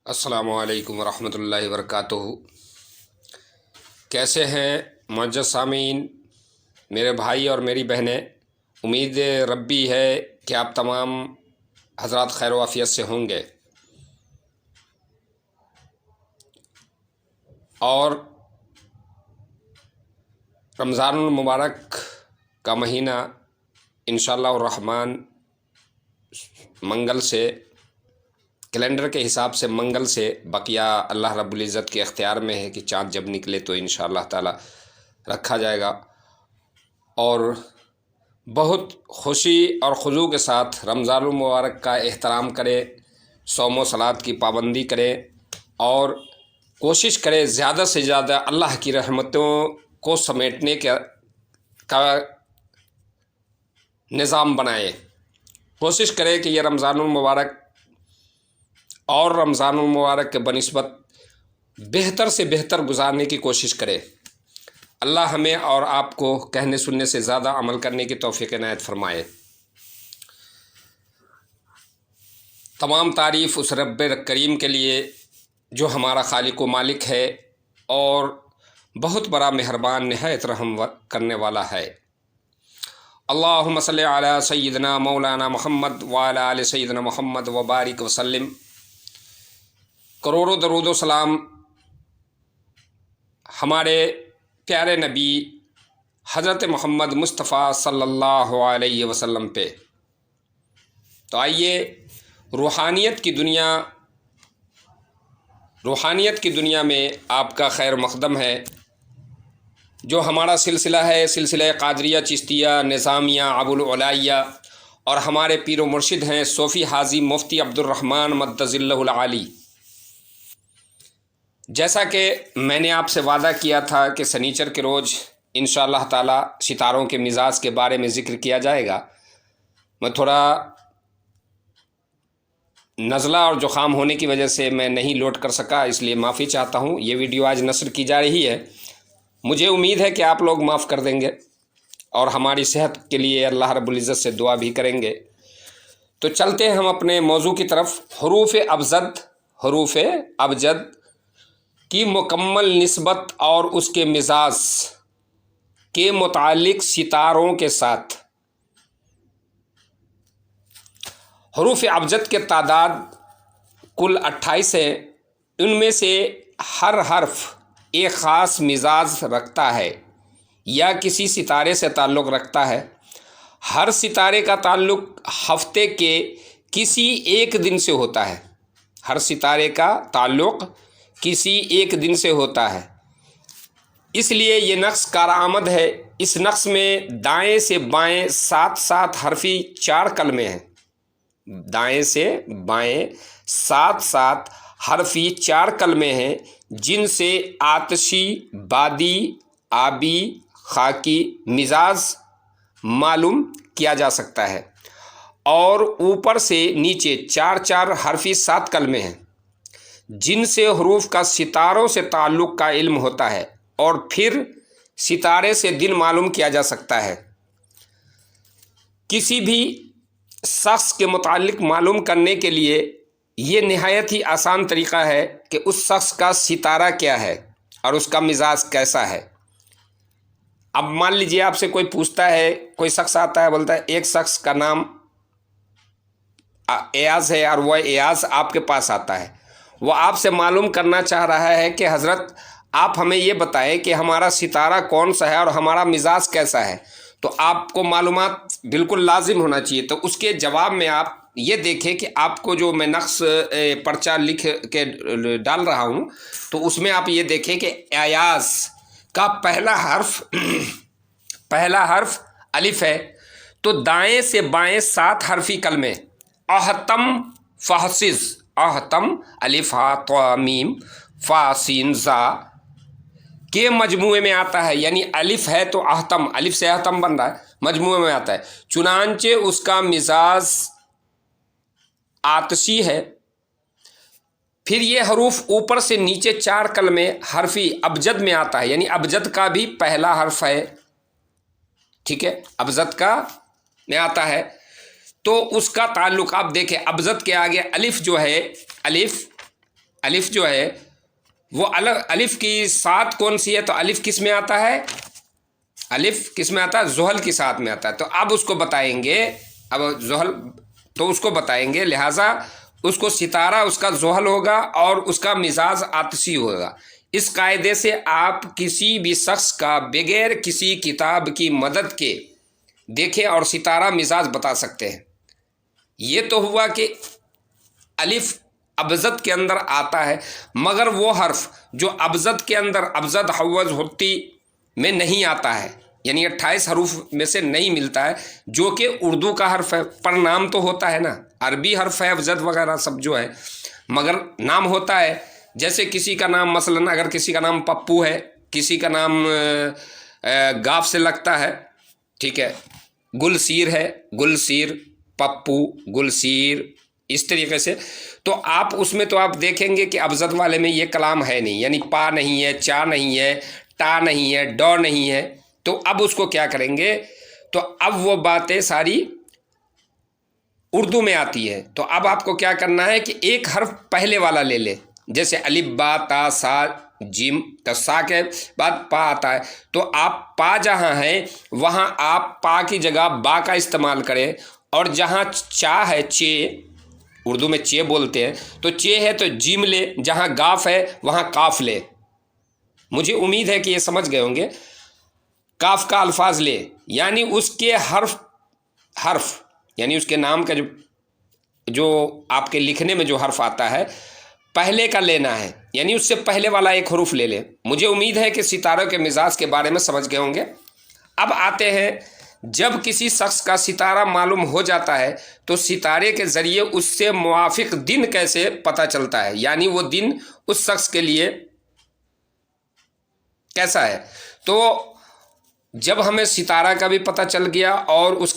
السلام علیکم ورحمۃ اللہ وبرکاتہ۔ کیسے ہیں معزز سامعین، میرے بھائی اور میری بہنیں؟ امید ربی ہے کہ آپ تمام حضرات خیر و عافیت سے ہوں گے، اور رمضان المبارک کا مہینہ انشاءاللہ الرحمن منگل سے، کیلنڈر کے حساب سے منگل سے، بقیہ اللہ رب العزت کے اختیار میں ہے کہ چاند جب نکلے تو انشاءاللہ تعالی رکھا جائے گا، اور بہت خوشی اور خضوع کے ساتھ رمضان المبارک کا احترام کرے، صوم و صلات کی پابندی کرے، اور کوشش کرے زیادہ سے زیادہ اللہ کی رحمتوں کو سمیٹنے کا نظام بنائے۔ کوشش کرے کہ یہ رمضان المبارک اور رمضان المبارک کے بنسبت بہتر سے بہتر گزارنے کی کوشش کرے۔ اللہ ہمیں اور آپ کو کہنے سننے سے زیادہ عمل کرنے کی توفیق عنایت فرمائے۔ تمام تعریف اس رب کریم کے لیے جو ہمارا خالق و مالک ہے اور بہت بڑا مہربان، نہایت رحم کرنے والا ہے۔ اللہم صلی علی سیدنا مولانا محمد وعلی آل سیدنا محمد وبارک وسلم۔ کروڑوں درود و سلام ہمارے پیارے نبی حضرت محمد مصطفیٰ صلی اللہ علیہ وسلم پہ۔ تو آئیے روحانیت کی دنیا میں آپ کا خیر مقدم ہے۔ جو ہمارا سلسلہ ہے، سلسلہ قادریہ، چشتیہ، نظامیہ، ابو العلائیہ، اور ہمارے پیر و مرشد ہیں صوفی حاجی مفتی عبد الرحمن مدظ اللہ العالی۔ جیسا کہ میں نے آپ سے وعدہ کیا تھا کہ سنیچر کے روز انشاءاللہ تعالی ستاروں کے مزاج کے بارے میں ذکر کیا جائے گا۔ میں تھوڑا نزلہ اور زکام ہونے کی وجہ سے میں نہیں لوٹ کر سکا، اس لیے معافی چاہتا ہوں۔ یہ ویڈیو آج نشر کی جا رہی ہے، مجھے امید ہے کہ آپ لوگ معاف کر دیں گے اور ہماری صحت کے لیے اللہ رب العزت سے دعا بھی کریں گے۔ تو چلتے ہیں ہم اپنے موضوع کی طرف۔ حروف ابجد کی مکمل نسبت اور اس کے مزاج کے متعلق ستاروں کے ساتھ۔ حروف ابجد کے تعداد کل 28 ہے۔ ان میں سے ہر حرف ایک خاص مزاج رکھتا ہے یا کسی ستارے سے تعلق رکھتا ہے۔ ہر ستارے کا تعلق ہفتے کے کسی ایک دن سے ہوتا ہے۔ ہر ستارے کا تعلق کسی ایک دن سے ہوتا ہے، اس لیے یہ نقش کارآمد ہے۔ اس نقش میں دائیں سے بائیں 7 حرفی 4 کلمے ہیں۔ دائیں سے بائیں 7 حرفی 4 کلمے ہیں، جن سے آتشی، بادی، آبی، خاکی مزاج معلوم کیا جا سکتا ہے، اور اوپر سے نیچے 4 حرفی 7 کلمے ہیں، جن سے حروف کا ستاروں سے تعلق کا علم ہوتا ہے، اور پھر ستارے سے دن معلوم کیا جا سکتا ہے۔ کسی بھی شخص کے متعلق معلوم کرنے کے لیے یہ نہایت ہی آسان طریقہ ہے کہ اس شخص کا ستارہ کیا ہے اور اس کا مزاج کیسا ہے۔ اب مان لیجیے آپ سے کوئی پوچھتا ہے، کوئی شخص آتا ہے، بولتا ہے ایک شخص کا نام ایاز ہے، اور وہ ایاز آپ کے پاس آتا ہے، وہ آپ سے معلوم کرنا چاہ رہا ہے کہ حضرت آپ ہمیں یہ بتائیں کہ ہمارا ستارہ کون سا ہے اور ہمارا مزاج کیسا ہے۔ تو آپ کو معلومات بالکل لازم ہونا چاہیے۔ تو اس کے جواب میں آپ یہ دیکھیں کہ آپ کو جو میں نقش پرچہ لکھ کے ڈال رہا ہوں، تو اس میں آپ یہ دیکھیں کہ ایاز کا پہلا حرف الف ہے۔ تو دائیں سے بائیں 7 حرفی کلمے احتم فحسز، احتم الف ہا طا میم فا سین زا کے مجموعے میں آتا ہے، یعنی الف ہے تو احتم، الف سے احتم بن رہا ہے، مجموعے میں آتا ہے۔ چنانچہ اس کا مزاج آتشی ہے۔ پھر یہ حروف اوپر سے نیچے 4 کلمے حرفی ابجد میں آتا ہے، یعنی ابجد کا بھی پہلا حرف ہے، ٹھیک ہے، ابجد کا میں آتا ہے۔ تو اس کا تعلق آپ دیکھیں، ابجد کے آگے الف جو ہے، الف الف جو ہے وہ الف کی سات کون سی ہے؟ تو الف کس میں آتا ہے؟ الف کس میں آتا ہے؟ زحل کی ساتھ میں آتا ہے. تو اب اس کو بتائیں گے، اب زحل تو اس کو بتائیں گے، لہٰذا اس کو ستارہ اس کا زحل ہوگا اور اس کا مزاج آتشی ہوگا. اس قاعدے سے آپ کسی بھی شخص کا بغیر کسی کتاب کی مدد کے دیکھیں اور ستارہ مزاج بتا سکتے ہیں. یہ تو ہوا کہ الف ابجد کے اندر آتا ہے، مگر وہ حرف جو ابجد کے اندر ابجد حوض ہوتی میں نہیں آتا ہے، یعنی 28 حروف میں سے نہیں ملتا ہے، جو کہ اردو کا حرف ہے. پر نام تو ہوتا ہے نا، عربی حرف ہے ابجد وغیرہ سب جو ہے، مگر نام ہوتا ہے. جیسے کسی کا نام مثلاً اگر کسی کا نام پپو ہے، کسی کا نام گاف سے لگتا ہے، ٹھیک ہے، گلسیر ہے، گلسیر، پپو، گلسیر، اس طریقے سے. تو آپ اس میں تو آپ دیکھیں گے کہ ابجد والے میں یہ کلام ہے نہیں، یعنی پا نہیں ہے، چا نہیں ہے، ٹا نہیں ہے، ڈو نہیں ہے. تو اب اس کو کیا کریں گے؟ تو اب وہ باتیں ساری اردو میں آتی ہے. تو اب آپ کو کیا کرنا ہے کہ ایک حرف پہلے والا لے لے، جیسے الف با تا سا جیم، تو سا کے بعد پا آتا ہے. تو آپ پا جہاں ہے وہاں آپ پا کی جگہ با کا استعمال کریں، اور جہاں چا ہے، چے، اردو میں چے بولتے ہیں، تو چے ہے تو جیم لے، جہاں گاف ہے وہاں کاف لے. مجھے امید ہے کہ یہ سمجھ گئے ہوں گے. کاف کا الفاظ لے، یعنی اس کے حرف یعنی اس کے نام کا جو آپ کے لکھنے میں جو حرف آتا ہے پہلے کا لینا ہے، یعنی اس سے پہلے والا ایک حروف لے لے. مجھے امید ہے کہ ستاروں کے مزاج کے بارے میں سمجھ گئے ہوں گے. اب آتے ہیں، جب کسی شخص کا ستارہ معلوم ہو جاتا ہے تو ستارے کے ذریعے اس سے موافق دن کیسے پتہ چلتا ہے، یعنی وہ دن اس شخص کے لیے کیسا ہے. تو جب ہمیں ستارہ کا بھی پتہ چل گیا اور اس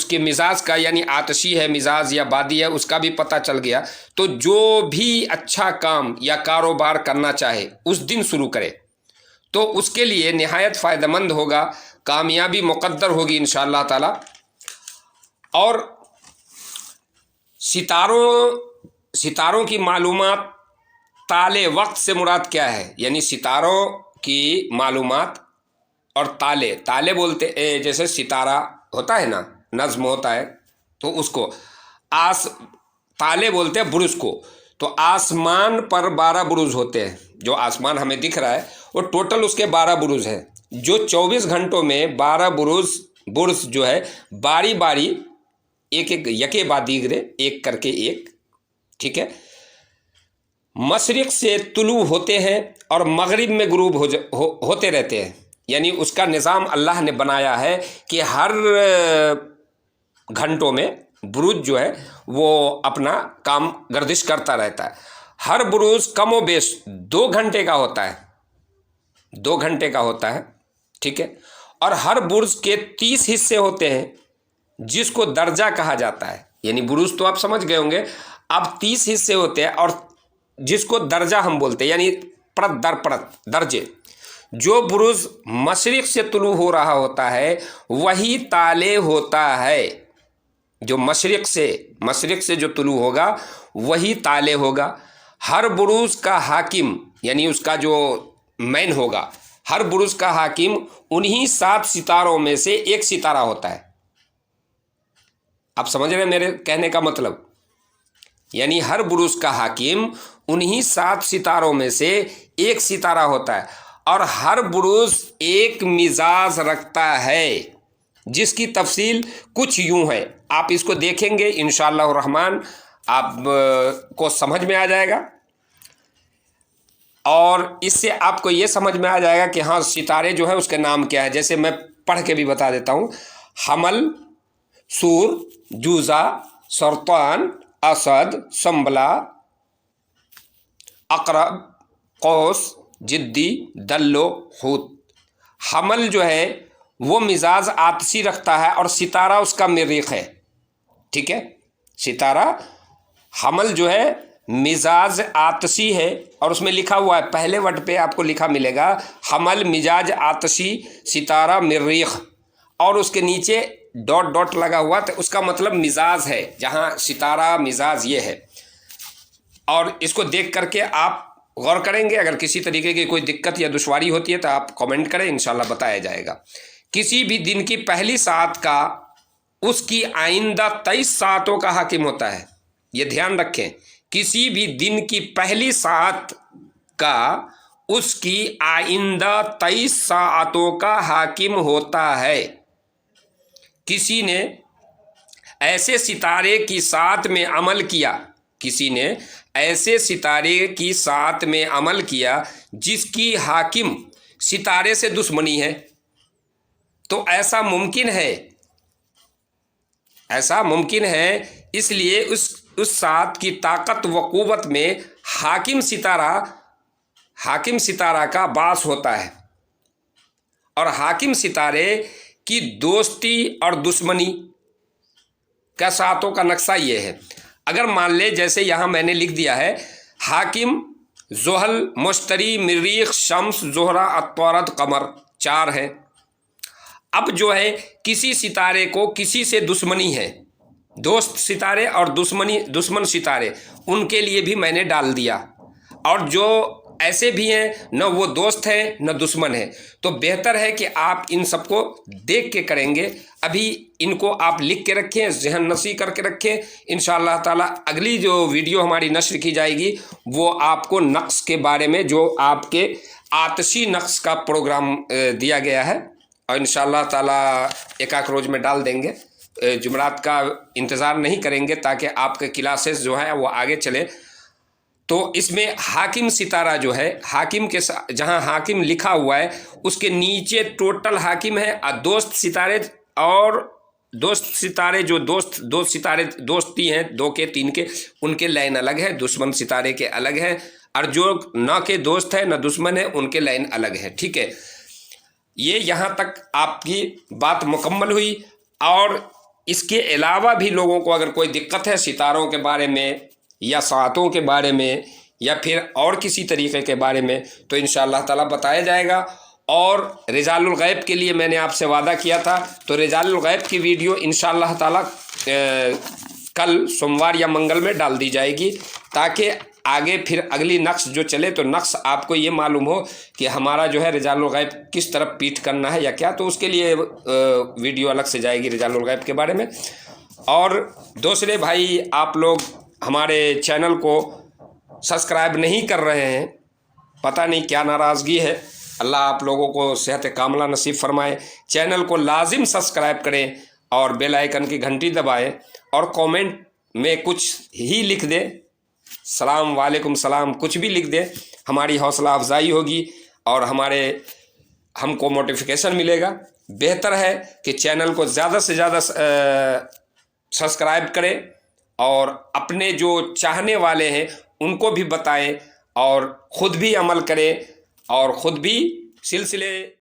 کے مزاج کا، یعنی آتشی ہے مزاج یا بادی ہے، اس کا بھی پتہ چل گیا، تو جو بھی اچھا کام یا کاروبار کرنا چاہے اس دن شروع کرے تو اس کے لیے نہایت فائدہ مند ہوگا، کامیابی مقدر ہوگی انشاءاللہ تعالی. اور ستاروں کی معلومات تالے وقت سے مراد کیا ہے؟ یعنی ستاروں کی معلومات اور تالے بولتے، جیسے ستارہ ہوتا ہے نا، نظم ہوتا ہے، تو اس کو تالے بولتے ہیں برج کو. تو آسمان پر 12 برج ہوتے ہیں، جو آسمان ہمیں دکھ رہا ہے وہ ٹوٹل اس کے 12 برج ہیں، جو 24 گھنٹوں میں 12 برج جو ہے باری باری یکے بعد دیگرے ایک کر کے ایک، ٹھیک ہے، مشرق سے طلوع ہوتے ہیں اور مغرب میں غروب ہوتے رہتے ہیں. یعنی اس کا نظام اللہ نے بنایا ہے کہ ہر گھنٹوں میں برج جو ہے وہ اپنا کام گردش کرتا رہتا ہے. ہر برج کم و بیش 2 گھنٹے کا ہوتا ہے، 2 گھنٹے کا ہوتا ہے، ٹھیک ہے. اور ہر برج کے 30 حصے ہوتے ہیں جس کو درجہ کہا جاتا ہے. یعنی برج تو آپ سمجھ گئے ہوں گے، اب 30 حصے ہوتے ہیں اور جس کو درجہ ہم بولتے ہیں، یعنی پرت در پرت درجے. جو برج مشرق سے طلوع ہو رہا ہوتا ہے وہی تالے ہوتا ہے، جو مشرق سے جو طلوع ہوگا وہی تالے ہوگا. ہر برج کا حاکم، یعنی اس کا جو مین ہوگا، ہر برج کا حاکم انہی 7 ستاروں میں سے ایک ستارہ ہوتا ہے. آپ سمجھ رہے ہیں میرے کہنے کا مطلب؟ یعنی ہر برج کا حاکم انہی 7 ستاروں میں سے ایک ستارہ ہوتا ہے، اور ہر برج ایک مزاج رکھتا ہے جس کی تفصیل کچھ یوں ہے. آپ اس کو دیکھیں گے انشاءاللہ الرحمن آپ کو سمجھ میں آ جائے گا، اور اس سے آپ کو یہ سمجھ میں آ جائے گا کہ ہاں ستارے جو ہے اس کے نام کیا ہے. جیسے میں پڑھ کے بھی بتا دیتا ہوں: حمل، سور، جوزا، سرطان، اسد، سنبلہ، عقرب، قوس، جدی، دلو، حوت. حمل جو ہے وہ مزاج آتشی رکھتا ہے اور ستارہ اس کا مریخ ہے، ٹھیک ہے. ستارہ حمل جو ہے مزاج آتشی ہے، اور اس میں لکھا ہوا ہے پہلے وٹ پہ آپ کو لکھا ملے گا حمل مزاج آتشی ستارہ مریخ، اور اس کے نیچے ڈاٹ ڈاٹ لگا ہوا، تو اس کا مطلب مزاج ہے، جہاں ستارہ مزاج یہ ہے. اور اس کو دیکھ کر کے آپ غور کریں گے. اگر کسی طریقے کی کوئی دقت یا دشواری ہوتی ہے تو آپ کامنٹ کریں، انشاءاللہ بتایا جائے گا. کسی بھی دن کی پہلی ساعت کا اس کی آئندہ 23 ساعتوں کا حاکم ہوتا ہے. یہ دھیان رکھیں، کسی بھی دن کی پہلی ساعت کا اس کی آئندہ 23 ساعتوں کا حاکم ہوتا ہے. کسی نے ایسے ستارے کی ساعت میں عمل کیا، کسی نے ایسے ستارے کی ساعت میں عمل کیا جس کی حاکم ستارے سے دشمنی ہے، تو ایسا ممکن ہے، ایسا ممکن ہے. اس لیے اس ساعت کی طاقت و قوت میں حاکم ستارہ کا باعث ہوتا ہے. اور حاکم ستارے کی دوستی اور دشمنی کا ساعتوں کا نقشہ یہ ہے. اگر مان لے جیسے یہاں میں نے لکھ دیا ہے حاکم زحل، مشتری، مریخ، شمس، زہرہ، عطارد، قمر 4 ہے. اب جو ہے کسی ستارے کو کسی سے دشمنی ہے، دوست ستارے اور دشمن ستارے، ان کے لیے بھی میں نے ڈال دیا. اور جو ایسے بھی ہیں نہ وہ دوست ہیں نہ دشمن ہیں، تو بہتر ہے کہ آپ ان سب کو دیکھ کے کریں گے. ابھی ان کو آپ لکھ کے رکھیں، ذہن نشی کر کے رکھیں. انشاءاللہ تعالی اگلی جو ویڈیو ہماری نشر کی جائے گی وہ آپ کو نقش کے بارے میں، جو آپ کے آتشی نقش کا پروگرام دیا گیا ہے، اور انشاءاللہ تعالی ایک روز میں ڈال دیں گے. جمعرات کا انتظار نہیں کریں گے تاکہ آپ کے کلاسز جو ہے وہ آگے چلے. تو اس میں حاکم ستارہ جو ہے، حاکم کے جہاں حاکم لکھا ہوا ہے اس کے نیچے ٹوٹل حاکم ہے. دوست ستارے جو دوست ستارے دوستی ہیں 2 کے 3 کے، ان کے لائن الگ ہے. دشمن ستارے کے الگ ہیں، اور جو نہ کے دوست ہیں نہ دشمن ہیں ان کے لائن الگ ہے. ٹھیک ہے، یہ یہاں تک آپ کی بات مکمل ہوئی. اور اس کے علاوہ بھی لوگوں کو اگر کوئی دقت ہے ستاروں کے بارے میں یا ساعتوں کے بارے میں یا پھر اور کسی طریقے کے بارے میں، تو انشاءاللہ تعالی بتایا جائے گا. اور رجال الغیب کے لیے میں نے آپ سے وعدہ کیا تھا، تو رجال الغیب کی ویڈیو انشاءاللہ تعالی کل سوموار یا منگل میں ڈال دی جائے گی، تاکہ آگے پھر اگلی نقش جو چلے تو نقش آپ کو یہ معلوم ہو کہ ہمارا جو ہے رجال الغیب کس طرف پیٹ کرنا ہے یا کیا. تو اس کے لیے ویڈیو الگ سے جائے گی رجال الغیب کے بارے میں. اور دوسرے بھائی آپ لوگ ہمارے چینل کو سبسکرائب نہیں کر رہے ہیں، پتہ نہیں کیا ناراضگی ہے. اللہ آپ لوگوں کو صحت کاملہ نصیب فرمائے. چینل کو لازم سبسکرائب کریں اور بیل آئیکن کی گھنٹی دبائیں، اور کومنٹ میں کچھ ہی لکھ دیں، سلام وعلیکم سلام، کچھ بھی لکھ دیں. ہماری حوصلہ افزائی ہوگی اور ہم کو موٹیفیکیشن ملے گا. بہتر ہے کہ چینل کو زیادہ سے زیادہ سبسکرائب کریں، اور اپنے جو چاہنے والے ہیں ان کو بھی بتائیں، اور خود بھی عمل کریں، اور خود بھی سلسلے